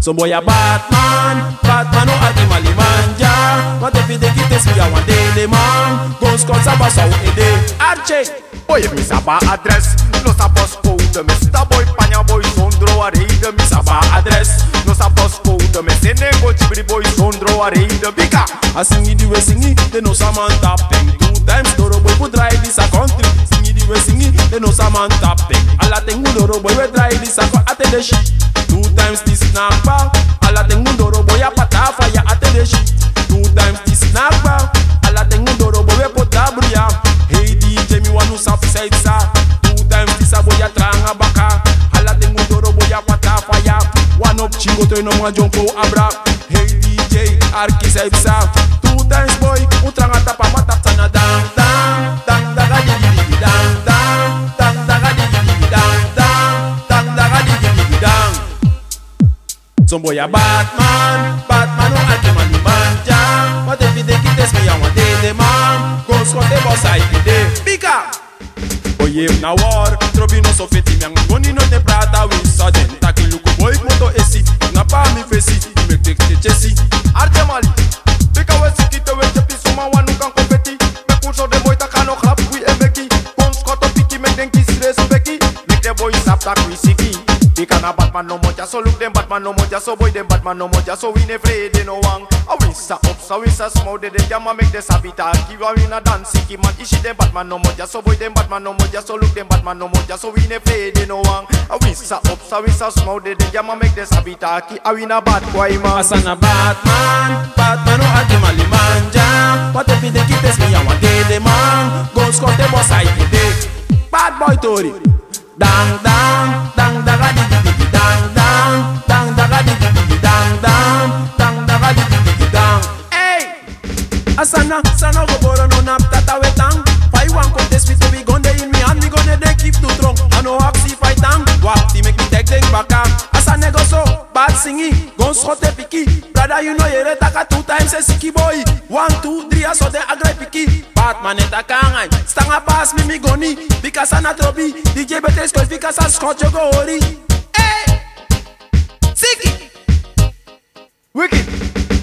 Some boy a Batman, Batman o ati malimanja. What if they get this me a one day man? Ghost calls a boss out a day. Archie, Oye, mi saba address, no sabos code, Mr. Boy, Panya Boy, Sondro, a raid, mi saba address, no sabos code, me sene go chibri boy, Sondro, a raid, bika. I sing it the way sing it, they know some man tapping. 2 times Doro boy would drive this a country. Sing it the way sing it, they know some man tapping. Alla tengu Doro boy would drive this a country. 2 times this snapper, alla tengu Doro boy a pata fire at the shit. 2 times this snapper, alla tengu Doro boy we put dabria. Hey DJ me want to side sa. 2 times this a boy a tranga baka. Alla tengu Doro boy a pata fire. One up chingo to no man jump abra. Hey DJ Arki side sa. 2 times boy utranga tapa mata sana dang dang dang daga di dang dang dang daga di dang dang dang daga di dang. Some boy a Batman, Batman o ati malimanja. What if they get this me a one day man? Ghost got the boss I day. Bika. Oye na war, trobi no sofeti miang goni no te prata we sudden. Taki luku boy moto esi, na pa mi fesi, me tek te chesi. Arte mali, bika we sikite we chepi suma wanu kan kompeti. Me kurso de boy takano klap we emeki. Gons koto piki me den kis respeki. Make the boy sap tak we siki. Bika na Batman no moja, so look them Batman no moja, so boy them Batman no moja, so we ne afraid they no wang. A winsa up, so winsa small de jama make the sabita. Give a win a dance, siki man ishi them Batman no moja, so boy them Batman no moja, so look them Batman no moja, so we ne afraid they no wang. A winsa up, so winsa small de jama make the sabita. Ki a win a bad boy man. Asana Batman, Batman o ati malimanja. What if they get this me a one day man? Ghost got the boss I day. Bad boy Tori. Dang dang dang daga di dang dang dang daga di dang dang dang daga di dang. Hey, Asana sana go boro no nap tata wetang. Why one contest with we gun in me and me gonna they keep too strong. I know axi fight tang. Wapti make me take back up. Asana go so bad singing, gon schote piki. Brother you know you retaka 2 times a siki boy. 1 2 3 so they agree piki. Batman etakangan, stanga pass me goni. Because ana trobi, DJ betes cause because I scotch you go ori. Hey, siki, wicked.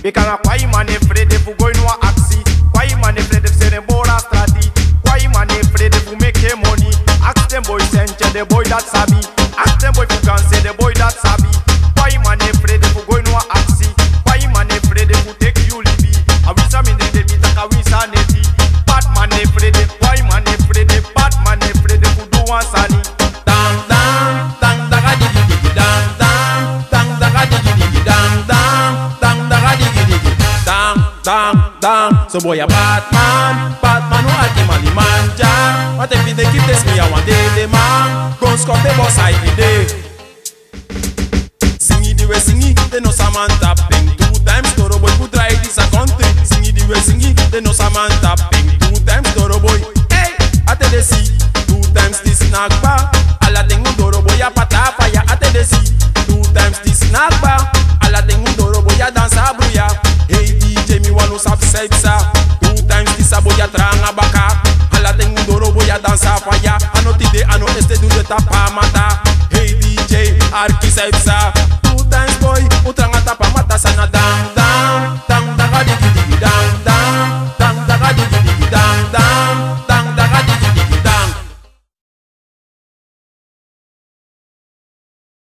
Bika na kwa imane frede fu go inwa axi. Kwa imane frede fu sene bora strati. Kwa imane frede fu make money. Ask them boy senche the boy that sabi. Ask them boy fu can say the boy that sabi. Kwa imane frede fu go inwa axi. Kwa imane frede fu take you libi. Awisa minde de bitaka wisa neti. Batman ne frede, why man ne frede, Batman ne frede fu do one sani. Dang dang dang daga di dang dang dang daga di dang dang dang daga di dang dang dang. So boy a Batman, Batman o ati malimanja. What if they keep this me a one day man? Ghost got the boss I day. Sing it the way sing it, they know some man tapping. 2 times Doro boy would drive this a country. Sing it the way sing it, they know some man tapping. 2 times Doro boy, hey, at the sea. 2 times this snack bar, alla tengu Doro boy a pata fire at the sea. 2 times this snack bar, alla tengu Doro boy a dance a bruya. Hey DJ me want to sap side sa. 2 times this a boy a tranga baka. Alla tengu Doro boy a dance a fire. Ano tide ano este do the tapa mata. Hey DJ Arki side sa. 2 times boy utranga tapa mata sana dang.